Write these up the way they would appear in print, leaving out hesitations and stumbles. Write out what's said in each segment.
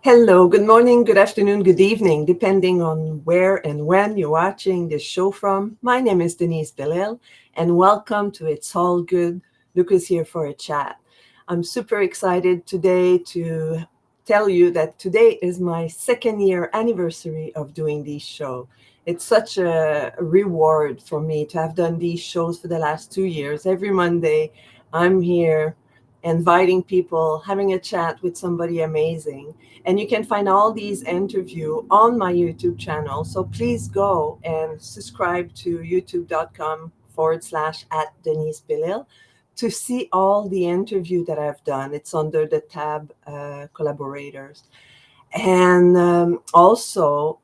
Hello, good morning, good afternoon, good evening, depending on where and when you're watching this show from. My name is Denise Belisle, and welcome to It's All Good. Luke is here for a chat. I'm super excited today to tell you that today is my second year anniversary of doing these shows. It's such a reward for me to have done these shows for the last 2 years. Every Monday, I'm here inviting people, having a chat with somebody amazing. And you can find all these interviews on my YouTube channel. So please go and subscribe to youtube.com/ at Denise Belisle to see all the interview that I've done. It's under the tab collaborators. And also,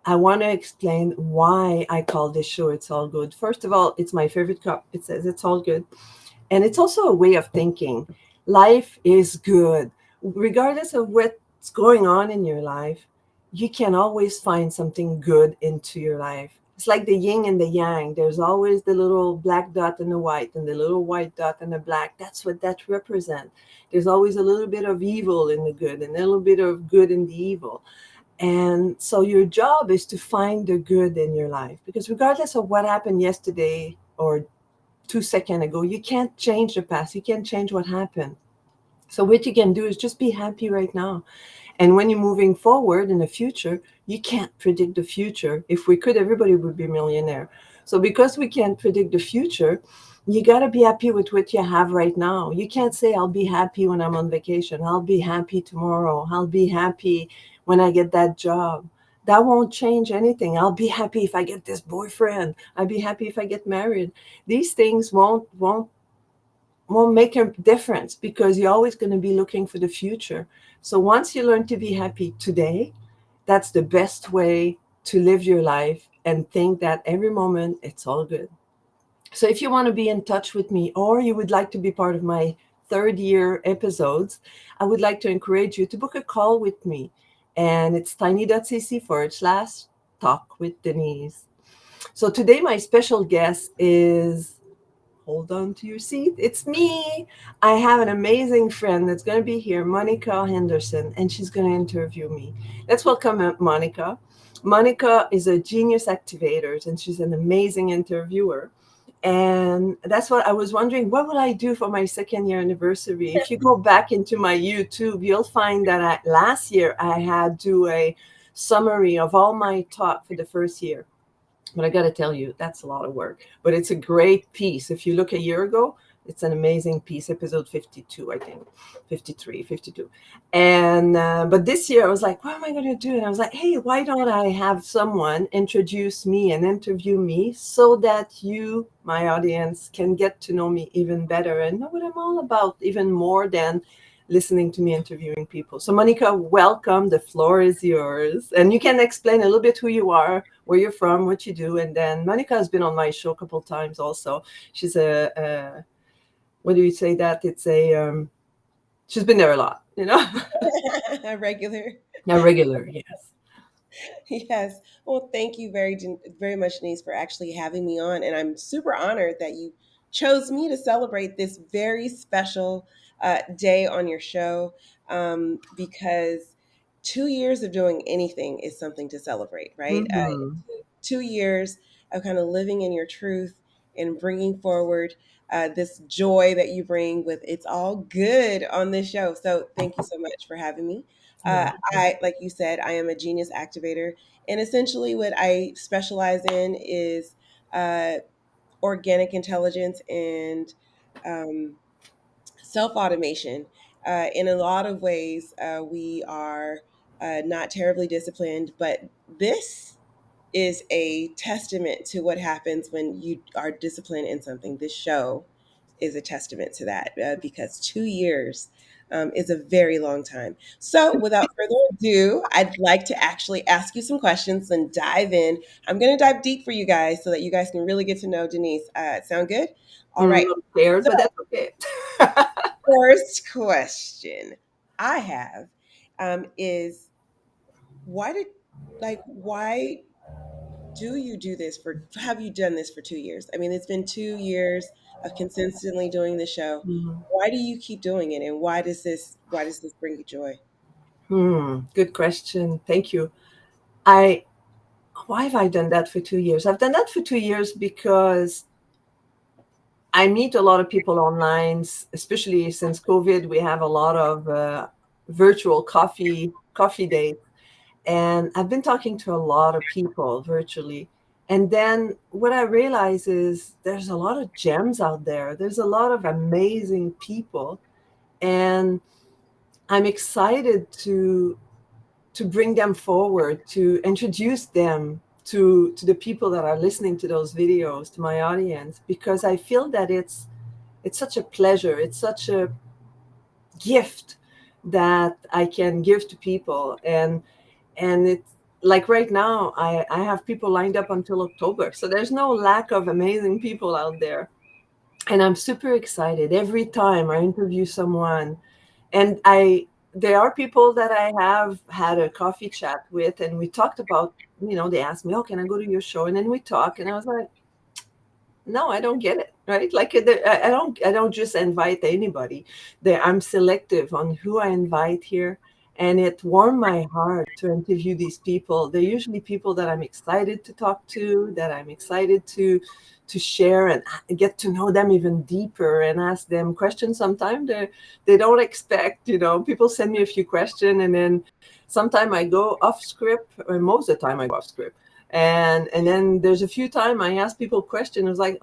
I want to explain why I call this show It's All Good. First of all, it's my favorite cup. It says It's All Good. And it's also a way of thinking. Life is good. Regardless of what's going on in your life, you can always find something good into your life. It's like the yin and the yang. There's always the little black dot and the white, and the little white dot and the black. That's what that represents. There's always a little bit of evil in the good and a little bit of good in the evil. And so your job is to find the good in your life, because regardless of what happened yesterday or 2 seconds ago, you can't change the past. You can't change what happened. So what you can do is just be happy right now. And when you're moving forward in the future, you can't predict the future. If we could, everybody would be a millionaire. So because we can't predict the future, you got to be happy with what you have right now. You can't say, I'll be happy when I'm on vacation. I'll be happy tomorrow. I'll be happy when I get that job. That won't change anything. I'll be happy if I get this boyfriend. I'll be happy if I get married. These things won't make a difference, because you're always going to be looking for the future. So once you learn to be happy today, that's the best way to live your life and think that every moment it's all good. So if you want to be in touch with me, or you would like to be part of my third year episodes, I would like to encourage you to book a call with me. And it's tiny.cc/talk with Denise. So today, my special guest is, hold on to your seat. It's me. I have an amazing friend that's going to be here, Monica Henderson, and she's going to interview me. Let's welcome Monica. Monica is a genius activator, and she's an amazing interviewer. And that's what I was wondering, what will I do for my second year anniversary? If you go back into my YouTube, you'll find that last year I had do a summary of all my talk for the first year. But I got to tell you, that's a lot of work. But it's a great piece. If you look a year ago, it's an amazing piece, episode 52, I think, 53, 52. And, but this year I was like, what am I going to do? And I was like, hey, why don't I have someone introduce me and interview me so that you, my audience, can get to know me even better and know what I'm all about, even more than listening to me interviewing people. So Monica, welcome. The floor is yours. And you can explain a little bit who you are, where you're from, what you do. And then Monica has been on my show a couple of times also. She's what do you say that? It's she's been there a lot, A regular. a regular, yes. Yes. Well, thank you very much, Denise, for actually having me on. And I'm super honored that you chose me to celebrate this very special day on your show, because 2 years of doing anything is something to celebrate, right? Mm-hmm. 2 years of kind of living in your truth and bringing forward this joy that you bring with It's All Good on this show. So thank you so much for having me. You're welcome. Like you said, I am a genius activator. And essentially, what I specialize in is uh, organic intelligence and um, self automation. In a lot of ways, we are not terribly disciplined, but this is a testament to what happens when you are disciplined in something. This show is a testament to that, because 2 years is a very long time. So, without further ado, I'd like to actually ask you some questions and dive in. I'm going to dive deep for you guys so that you guys can really get to know Denise. Sound good? All right. I'm scared, So, but that's okay. first question I have is why did why do you do this for have you done this for 2 years? I mean, it's been 2 years of consistently doing the show. Mhm. Why do you keep doing it, and why does this bring you joy? Good question. Thank you. I Why have I done that for 2 years? I've done that for 2 years because I meet a lot of people online, especially since COVID. We have a lot of virtual coffee dates, and I've been talking to a lot of people virtually. And then what I realize is there's a lot of gems out there. There's a lot of amazing people, and I'm excited to bring them forward, to introduce them to the people that are listening to those videos, to my audience, because I feel that it's such a pleasure. It's such a gift that I can give to people. And it's like right now, I have people lined up until October. So there's no lack of amazing people out there. And I'm super excited every time I interview someone. And there are people that I have had a coffee chat with, and we talked about, they asked me, oh, can I go to your show? And then we talk, and I was like, no, I don't get it, right? Like I don't just invite anybody. I'm selective on who I invite here, and it warmed my heart to interview these people. They're usually people that I'm excited to talk to, that I'm excited to share and get to know them even deeper and ask them questions. Sometimes they don't expect. People send me a few questions, and then sometimes I go off script, or most of the time I go off script. And then there's a few times I ask people questions. It's like,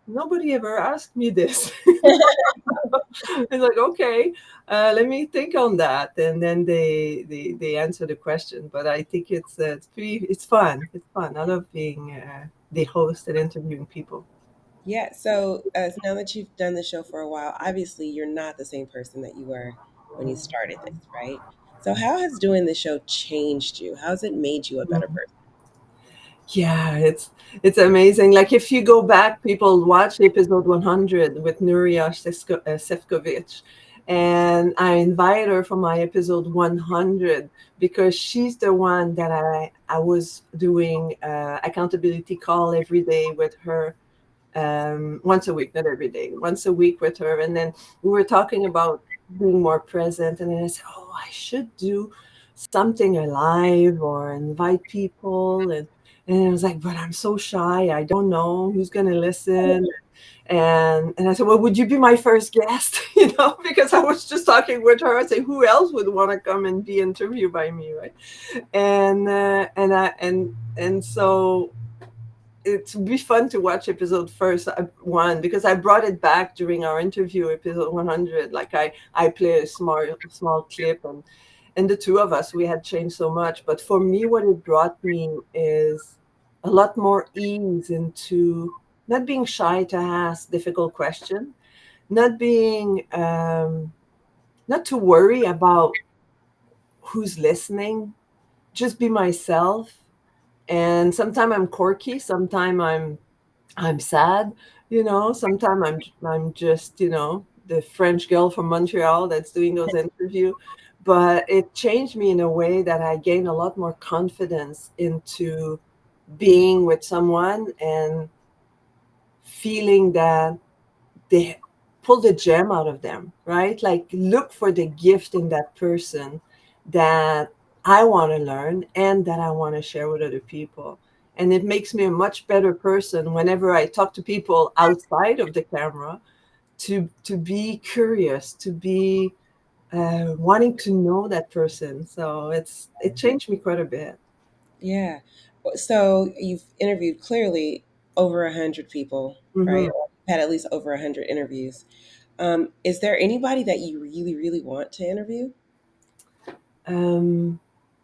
nobody ever asked me this. It's like, okay, let me think on that, and then they answer the question. But I think it's fun. It's fun. I love being the host and interviewing people. Yeah. So now that you've done the show for a while, obviously you're not the same person that you were when you started this, right? So how has doing the show changed you? How has it made you a better person? Yeah, it's amazing. Like if you go back, people watch episode 100 with 𝙎𝙧𝙞𝙬, and I invite her for my episode 100 because she's the one that I was doing accountability call every day with her, once a week, not every day, once a week with her. And then we were talking about being more present. And then I said, oh, I should do something alive or invite people. And I was like, but I'm so shy. I don't know who's going to listen. And I said, well, would you be my first guest? Because I was just talking with her. I said, who else would want to come and be interviewed by me, right? And so it would be fun to watch episode first one, because I brought it back during our interview, episode 100. Like I play a small clip, and the two of us, we had changed so much. But for me, what it brought me is a lot more ease into not being shy to ask difficult questions, not being not to worry about who's listening, just be myself. And sometimes I'm quirky, sometimes I'm sad, sometimes I'm just, the French girl from Montreal that's doing those interviews. But it changed me in a way that I gained a lot more confidence into being with someone and feeling that they pull the gem out of them, right? Like look for the gift in that person that I want to learn and that I want to share with other people. And it makes me a much better person whenever I talk to people outside of the camera, to be curious, to be wanting to know that person. So it changed me quite a bit. Yeah. So you've interviewed clearly over 100 people, right? Hmm. Or had at least over 100 interviews. Is there anybody that you really, really want to interview Um,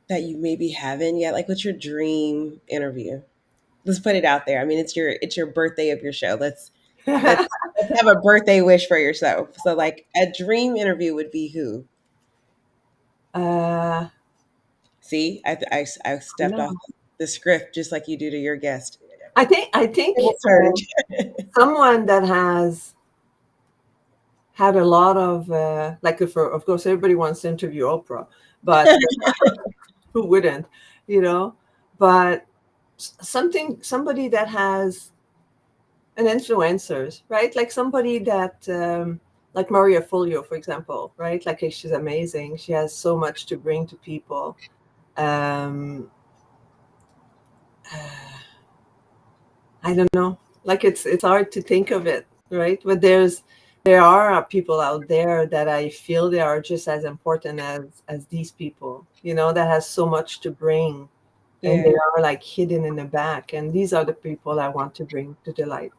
that you maybe haven't yet? Like, what's your dream interview? Let's put it out there. I mean, it's your birthday of your show. Let's have a birthday wish for yourself. So, like, a dream interview would be who? uh, See, I I stepped off know. the script just like you do to your guest. I think Table turn. someone that has had a lot of like, if, of course everybody wants to interview Oprah, but who wouldn't, you know? But somebody that has an influencers, right? Like somebody that like Maria Folio, for example, right? Like she's amazing. She has so much to bring to people. Um, I don't know. Like it's hard to think of it, right? But there are people out there that I feel they are just as important as these people, that has so much to bring, and they Yeah. are like hidden in the back. And these are the people I want to bring to the light.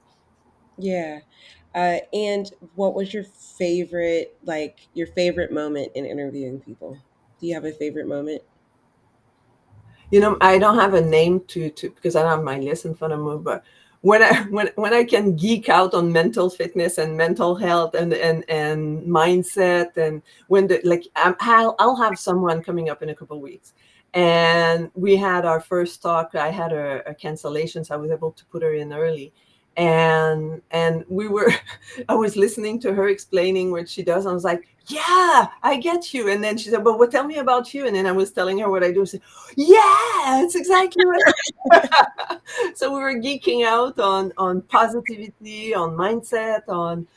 Yeah. And what was your favorite moment in interviewing people? Do you have a favorite moment? I don't have a name to because I don't have my list in front of me, but when I can geek out on mental fitness and mental health and mindset, and when I'll have someone coming up in a couple of weeks, and we had our first talk. I had a cancellation, so I was able to put her in early, and we were I was listening to her explaining what she does. I was like, yeah, I get you. And then she said, but what, tell me about you. And then I was telling her what I do. She said, yeah, it's exactly what so we were geeking out on positivity, on mindset, on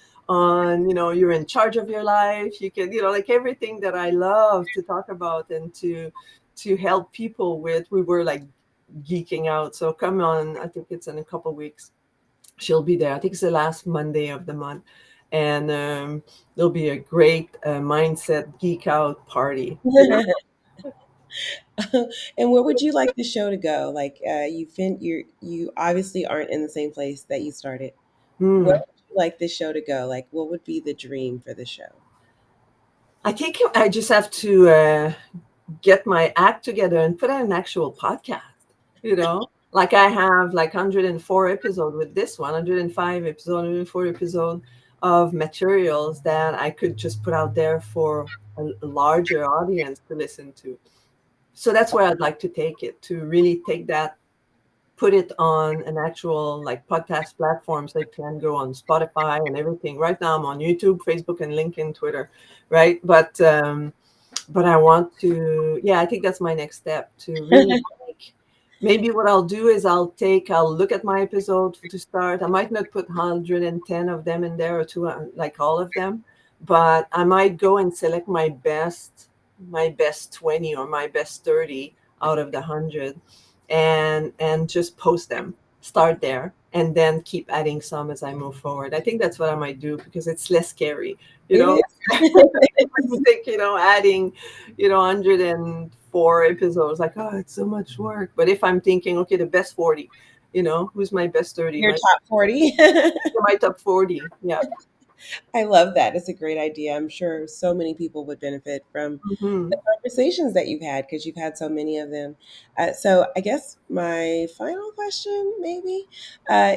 you're in charge of your life. You can, like everything that I love to talk about and to help people with. We were like geeking out. So come on, I think it's in a couple weeks. She'll be there. I think it's the last Monday of the month, and there'll be a great mindset geek out party. And where would you like the show to go? Like you obviously aren't in the same place that you started. Where Hmm. would you like the show to go? Like what would be the dream for the show? I think I just have to get my act together and put out an actual podcast. Like I have like 104 episode with this one, 105 episode, 104 episode of materials that I could just put out there for a larger audience to listen to. So that's where I'd like to take it, to really take that, put it on an actual like podcast platform, so it can go on Spotify and everything. Right now I'm on YouTube, Facebook, and LinkedIn, Twitter, right? But I want to, yeah, I think that's my next step, to really like, maybe what I'll do is I'll look at my episode to start. I might not put 110 of them in there, or two, like all of them, but I might go and select my best 20 or my best 30 out of the 100, and just post them, start there, and then keep adding some as I move forward. I think that's what I might do, because it's less scary, you It know is. you think, adding, 104 episodes, like, oh, it's so much work. But if I'm thinking, okay, the best 40, who's my best 30, Your top 40. my top 40. Yeah. I love that. It's a great idea. I'm sure so many people would benefit from Hmm. the conversations that you've had because you've had so many of them. So, I guess my final question, maybe,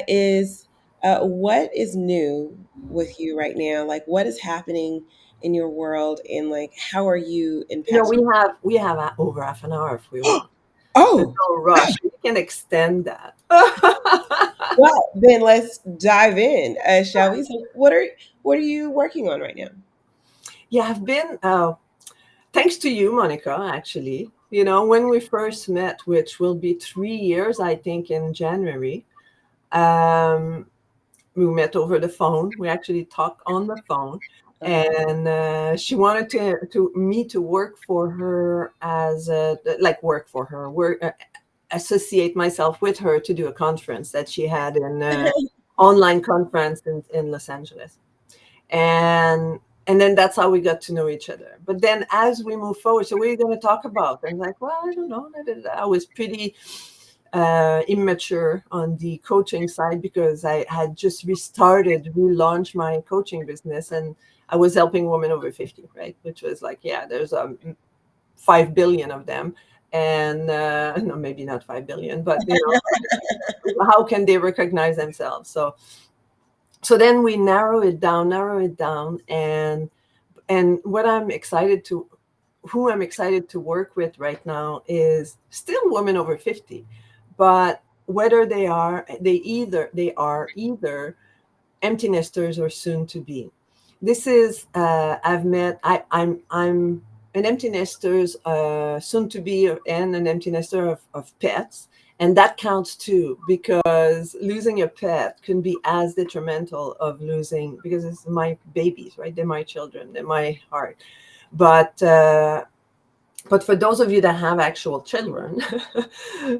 is what is new with you right now? Like, what is happening in your world, and like, how are you impacting? We have over half an hour if we want. There's Oh, no rush. We can extend that. well, then let's dive in, shall we? So, what are you working on right now? Yeah, I've been, thanks to you, Monica, actually. When we first met, which will be 3 years, I think, in January, um, we met over the phone. We actually talked on the phone, Uh-huh. and she wanted to me to work for her, as like work for her, associate myself with her to do a conference that she had, in online conference in Los Angeles, and then that's how we got to know each other. But then as we move forward, so what are you going to talk about? I'm like, well, I don't know. I was pretty immature on the coaching side, because I had just relaunched my coaching business, and I was helping women over 50, right? Which was like, yeah, there's 5 billion of them. And no, maybe not 5 billion, but how can they recognize themselves? So then we narrow it down, and who I'm excited to work with right now is still women over 50, but whether they are either empty nesters or soon to be. This is I've met I'm an empty nesters soon to be, and an empty nester of pets, And that counts too, because losing a pet can be as detrimental of losing, because it's my babies, right? They're my children, they're my heart. But but for those of you that have actual children,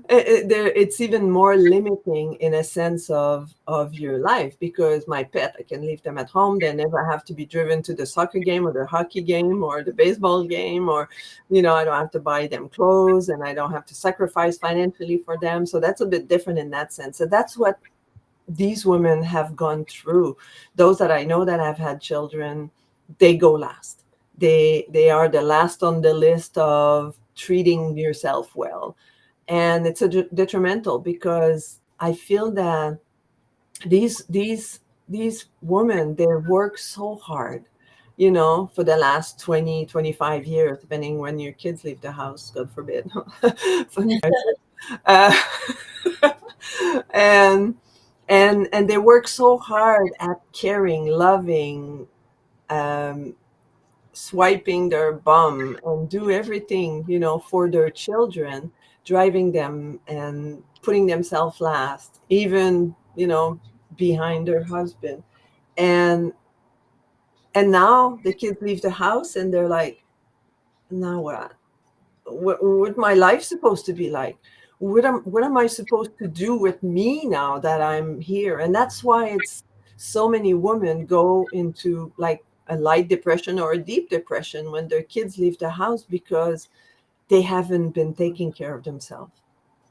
it's even more limiting in a sense of your life, because my pet, I can leave them at home. They never have to be driven to the soccer game or the hockey game or the baseball game, or, I don't have to buy them clothes, and I don't have to sacrifice financially for them. So that's a bit different in that sense. So that's what these women have gone through. Those that I know that have had children, they go last. They are the last on the list of treating yourself well. And it's a detrimental, because I feel that these women, they work so hard, for the last 20, 25 years, depending when your kids leave the house, God forbid. uh, and and they work so hard at caring, loving, um, swiping their bum, and do everything, for their children, driving them and putting themselves last, even, behind their husband. And now the kids leave the house, and they're like, now what my life supposed to be like? What am I supposed to do with me now that I'm here? And that's why it's so many women go into like a light depression or a deep depression when their kids leave the house, because they haven't been taking care of themselves.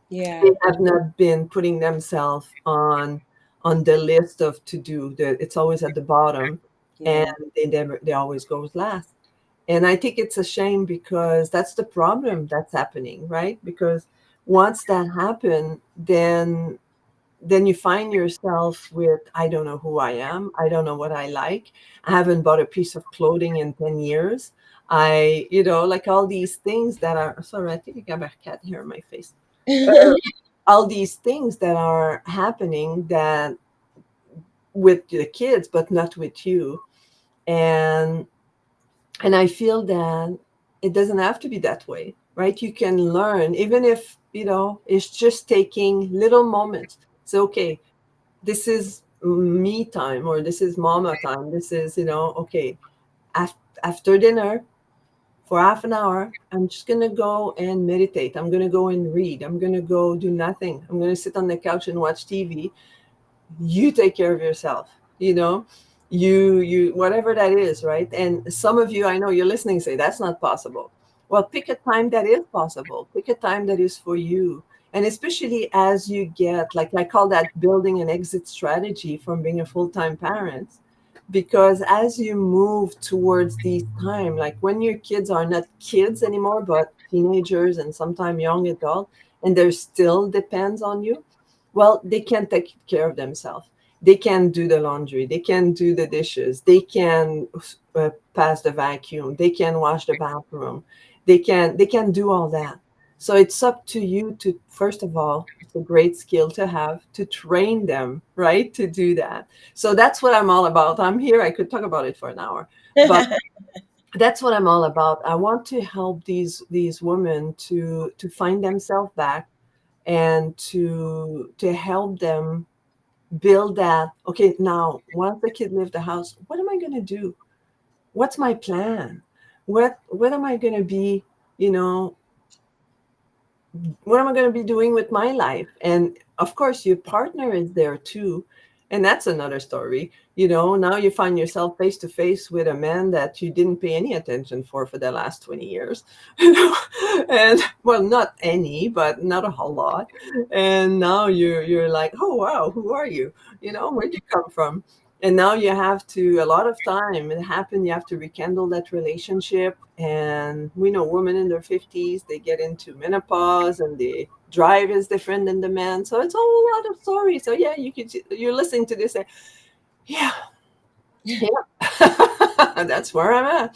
Yeah. They have not been putting themselves on the list of to do. It's always at the bottom, and Yeah. they always goes last. And I think it's a shame, because that's the problem that's happening, right? Because once that happened, then you find yourself with, I don't know who I am. I don't know what I like. I haven't bought a piece of clothing in 10 years. Like all these things that are, sorry, I think I got a cat here in my face. Uh, all these things that are happening, that with the kids, but not with you. And I feel that it doesn't have to be that way, right? You can learn, even if, it's just taking little moments. So, okay, this is me time, or this is mama time. This is, okay, after dinner for half an hour, I'm just going to go and meditate. I'm going to go and read. I'm going to go do nothing. I'm going to sit on the couch and watch TV. You take care of yourself, you whatever that is, right? And some of you, I know you're listening, say that's not possible. Well, pick a time that is possible. Pick a time that is for you. And especially as you get, like, I call that building an exit strategy from being a full-time parent, because as you move towards these time, like when your kids are not kids anymore but teenagers and sometimes young adult, and there still depends on you, well, they can take care of themselves. They can do the laundry. They can do the dishes. They can pass the vacuum. They can wash the bathroom. They can do all that. So it's up to you to, first of all, it's a great skill to have, to train them, right, to do that. So that's what I'm all about. I'm here. I could talk about it for an hour, but that's what I'm all about. I want to help these women to find themselves back, and to help them build that. Okay, now once the kid leave the house, what am I going to do? What's my plan? What am I going to be, you know what am I going to be doing with my life? And of course, your partner is there too. And that's another story. Now you find yourself face to face with a man that you didn't pay any attention for the last 20 years. And well, not any, but not a whole lot. And now you're like, oh, wow, who are you? Where'd you come from? And now you have to, a lot of time it happened, you have to rekindle that relationship. And we know women in their 50s, they get into menopause, and the drive is different than the man. So it's a whole lot of stories. So yeah, you're listening to this and, yeah, yeah. That's where I'm at.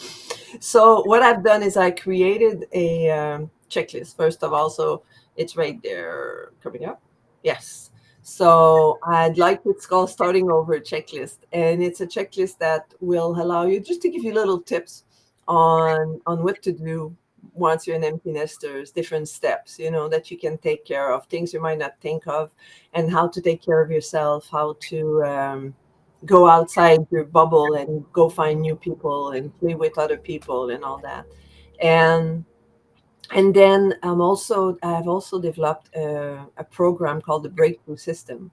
So what I've done is I created a checklist, first of all. So it's right there coming up. Yes. So it's called Starting Over Checklist. And it's a checklist that will allow you just to give you little tips on what to do once you're an empty nesters, different steps, that you can take care of, things you might not think of, and how to take care of yourself, how to go outside your bubble and go find new people and play with other people and all that. And then I've also developed a program called the Breakthrough System.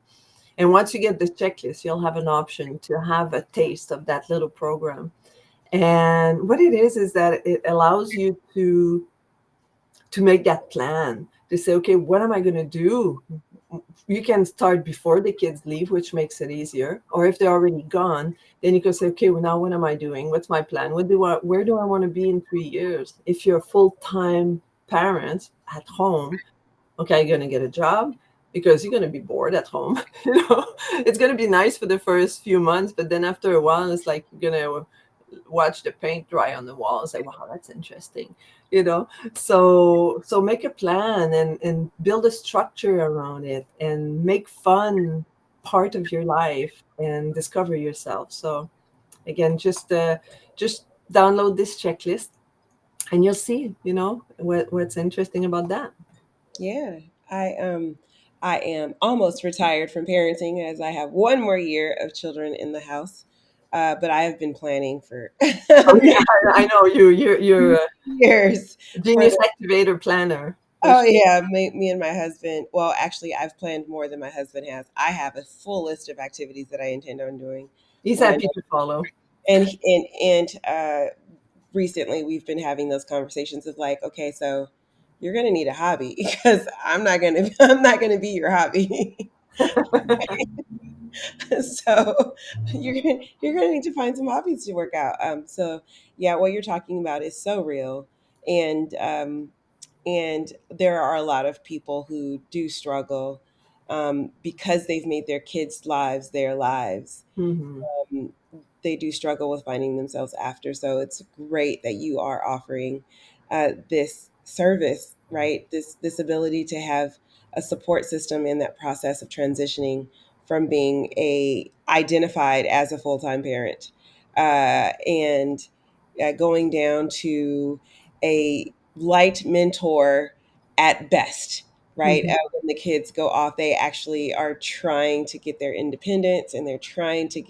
And once you get the checklist, you'll have an option to have a taste of that little program. And what it is that it allows you to make that plan, to say, okay, what am I going to do? You can start before the kids leave, which makes it easier. Or if they're already gone, then you can say, okay, well, now what am I doing? What's my plan? Where do I want to be in 3 years? If you're a full-time parent at home, okay, you're going to get a job because you're going to be bored at home. It's going to be nice for the first few months, but then after a while, it's like you're going to watch the paint dry on the wall and say, wow, that's interesting. So make a plan and build a structure around it and make fun part of your life and discover yourself. So again, just download this checklist and you'll see, what's interesting about that. Yeah, I am almost retired from parenting as I have one more year of children in the house. But I have been planning for Oh yeah, I know you're a years for genius the. activator planner for Oh sure. yeah, me and my husband. Well, actually, I've planned more than my husband has. I have a full list of activities that I intend on doing He's when I'm happy to follow. and recently we've been having those conversations of like, okay, so you're gonna need a hobby because I'm not gonna be your hobby. So you're gonna need to find some hobbies to work out. So yeah, what you're talking about is so real, and and there are a lot of people who do struggle because they've made their kids' lives their lives. Hmm. um, they do struggle with finding themselves after. So it's great that you are offering this service, right? This ability to have a support system in that process of transitioning from being a identified as a full time parent and going down to a light mentor at best. Right. Hmm. When the kids go off, they actually are trying to get their independence and they're trying to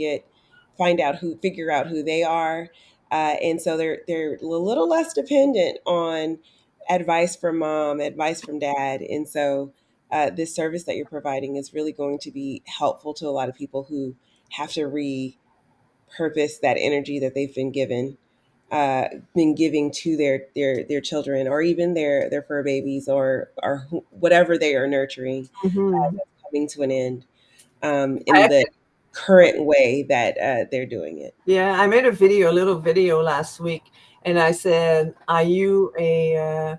figure out who they are, and so they're a little less dependent on advice from mom, advice from dad, and so this service that you're providing is really going to be helpful to a lot of people who have to repurpose that energy that they've uh, been giving to their children or even their fur babies or whatever they are nurturing Hmm. that's coming to an end I in the actually, current way that they're doing it. yeah, I made a little video last week, and I said, "Are you a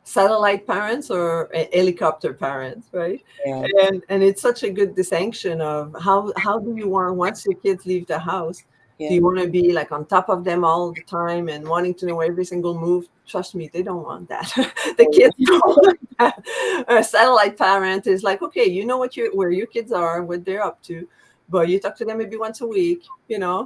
satellite parents or a helicopter parents?" Right? Yeah, And it's such a good distinction of how do you want, once your kids leave the house, do yeah, you want to be like on top of them all the time and wanting to know every single move? Trust me, they don't want that. The kids don't want that. A satellite parent is like, okay, you know where your kids are, what they're up to, but you talk to them maybe once a week,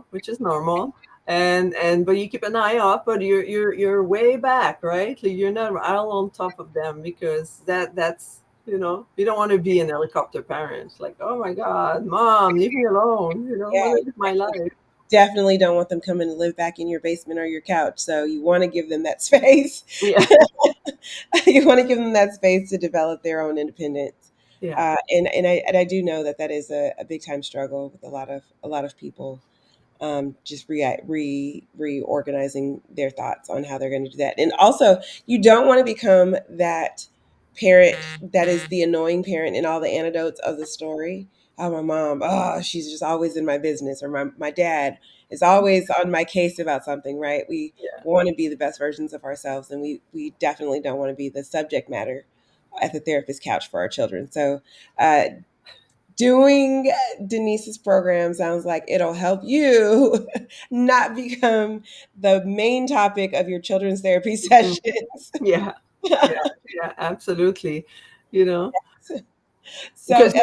which is normal. And but you keep an eye out, but you're way back, right? Like, you're not all on top of them, because that's, you don't want to be an helicopter parent. Like, oh my God, mom, leave me alone. I yeah. want to live my life. Definitely don't want them coming to live back in your basement or your couch. So you want to give them that space. Yeah. You want to give them that space to develop their own independence. Yeah. And I do know that that is a big time struggle with a lot of people just reorganizing their thoughts on how they're going to do that. And also, you don't want to become that parent that is the annoying parent in all the anecdotes of the story. Oh, my mom, oh, she's just always in my business, or my dad is always on my case about something, right? We Yeah. want to be the best versions of ourselves, and we definitely don't want to be the subject matter at the therapist couch for our children. So, doing Denise's program sounds like it'll help you not become the main topic of your children's therapy Mhm. sessions. Yeah. Yeah. Yeah. Absolutely. You know, So, because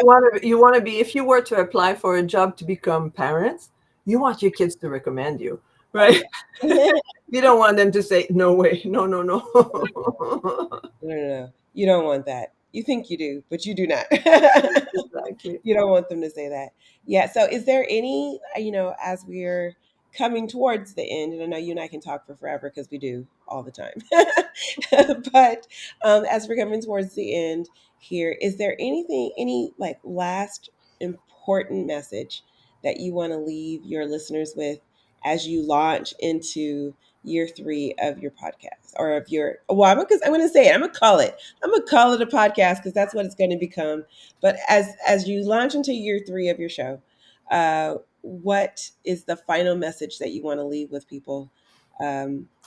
you want to be, if you were to apply for a job to become parents, you want your kids to recommend you. right? No, You don't want them to say, no way, no, no, no. no, no. You don't want that. You think you do, but you do not. Exactly. You don't want them to say that. Yeah. So, is there any, as we're coming towards the end, and I know you and I can talk for forever because we do all the time, but as we're coming towards the end here, is there anything, any like last important message that you want to leave your listeners with as you launch into year 3 of your podcast or of your, well, I'm gonna say it, I'm gonna call it a podcast because that's what it's going to become. But as you launch into year 3 of your show, what is the final message that you want to leave with people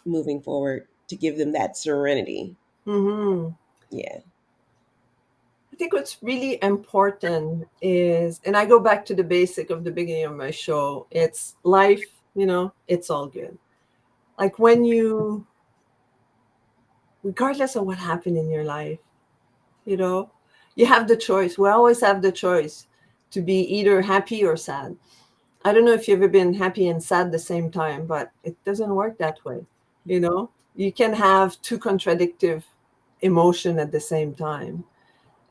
moving forward to give them that serenity? Hmm. Yeah. I think what's really important is, and I go back to the basic of the beginning of my show, it's life, it's all good. Like when you, regardless of what happened in your life, you know, you have the choice. We always have the choice to be either happy or sad. I don't know if you've ever been happy and sad at the same time, but it doesn't work that way. You can have two contradictive emotion at the same time.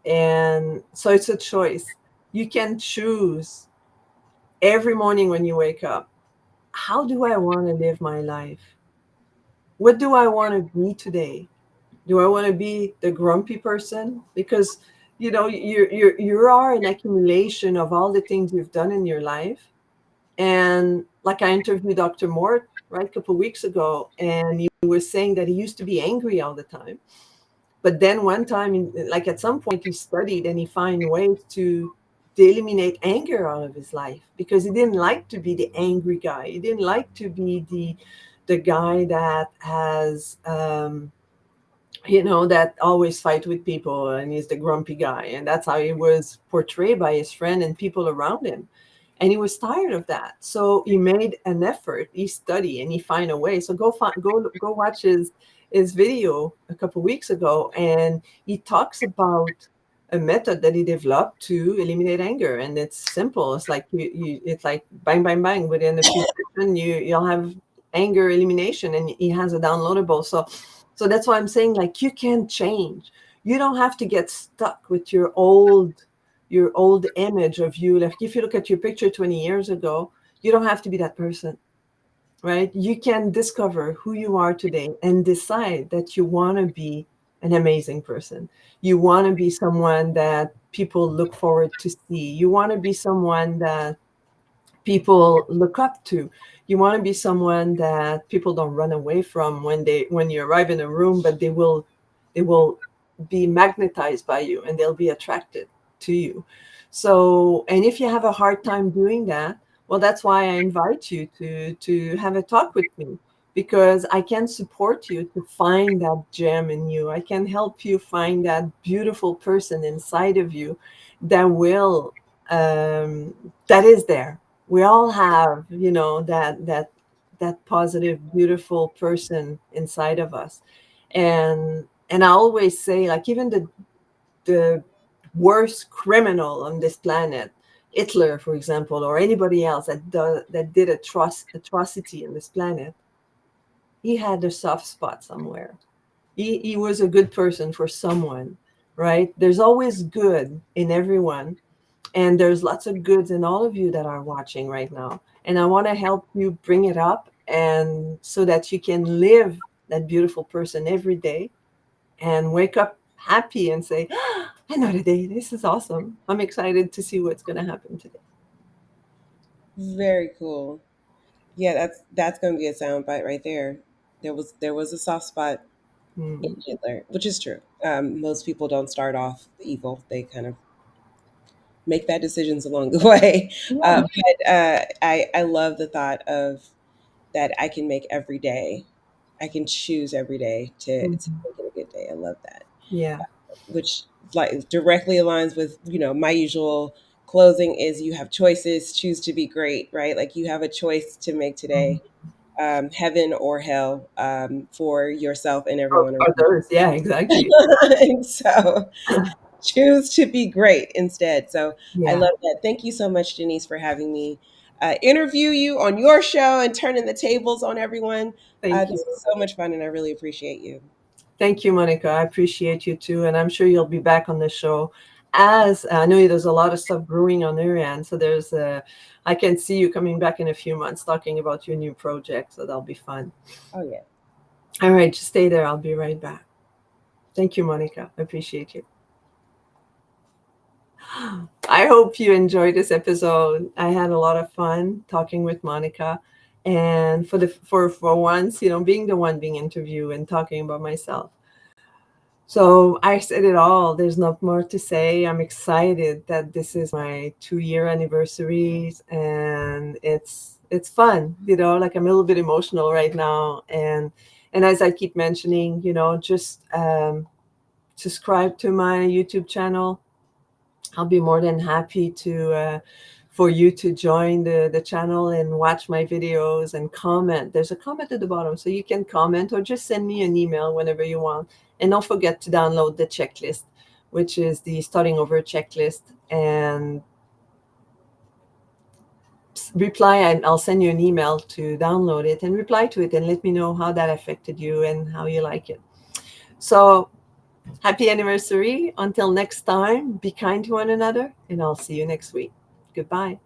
And so it's a choice. You can choose every morning when you wake up, how do I want to live my life? What do I want to be today? Do I want to be the grumpy person? Because you are an accumulation of all the things you've done in your life. And like I interviewed Dr. Mort, right, a couple of weeks ago, and he was saying that he used to be angry all the time. But then one time, like at some point, he studied and he found ways to eliminate anger out of his life because he didn't like to be the angry guy. He didn't like to be the guy that has that always fight with people and he's the grumpy guy. And that's how he was portrayed by his friend and people around him. And he was tired of that. So he made an effort. He studied and he find a way. So go watch his video a couple weeks ago, and he talks about a method that he developed to eliminate anger. And it's simple. It's like it's like bang bang bang. Within a few seconds, you'll have anger elimination, and he has a downloadable. So that's why I'm saying, like, you can change. You don't have to get stuck with your old image of you. Like if you look at your picture 20 years ago, you don't have to be that person, right? You can discover who you are today and decide that you want to be an amazing person. You want to be someone that people look forward to see. You want to be someone that people look up to. You want to be someone that people don't run away from when you arrive in a room, but they will be magnetized by you and they'll be attracted to you. So, and if you have a hard time doing that, well, that's why I invite you to have a talk with me, because I can support you to find that gem in you. I can help you find that beautiful person inside of you that will that is there. We all have, that positive, beautiful person inside of us. And I always say, like, even the worst criminal on this planet, Hitler, for example, or anybody else that did atrocity on this planet, he had a soft spot somewhere. He was a good person for someone, right? There's always good in everyone, and there's lots of goods in all of you that are watching right now. And I want to help you bring it up, and so that you can live that beautiful person every day and wake up happy and say, another day. This is awesome. I'm excited to see what's going to happen today. Very cool. Yeah, that's going to be a sound bite right there. There was a soft spot in Mm. Hitler, which is true. Most people don't start off evil; they kind of make bad decisions along the way. Yeah. But I love the thought of that I can make every day. I can choose every day to Mhm. make it a good day. I love that, Yeah. which like directly aligns with my usual closing is you have choices. Choose to be great, right? Like you have a choice to make Mhm. today, heaven or hell, for yourself and Or everyone around others. Yeah, exactly. you. And so choose to be great instead. So I Yeah. love that. Thank you so much, Denise, for having me. interview you on your show and turning the tables on everyone. Thank This you. is so much fun, and I really appreciate you. Thank you, Monica. I appreciate you too. And I'm sure you'll be back on the show. As I know there's a lot of stuff brewing on your end. So I can see you coming back in a few months talking about your new project. So that'll be fun. Oh, yeah. All right, just stay there. I'll be right back. Thank you, Monica. I appreciate you. I hope you enjoyed this episode. I had a lot of fun talking with Monica. And for once, being the one being interviewed and talking about myself. So I said it all. There's not more to say. I'm excited that this is my 2-year anniversary, and it's fun. Like I'm a little bit emotional right now, and as I keep mentioning, just subscribe to my YouTube channel. I'll be more than happy to for you to join the channel and watch my videos and comment. There's a comment at the bottom, so you can comment or just send me an email whenever you want. And don't forget to download the checklist, which is the starting over checklist, and reply, and I'll send you an email to download it and reply to it and let me know how that affected you and how you like it. So happy anniversary. Until next time, be kind to one another, and I'll see you next week. Goodbye.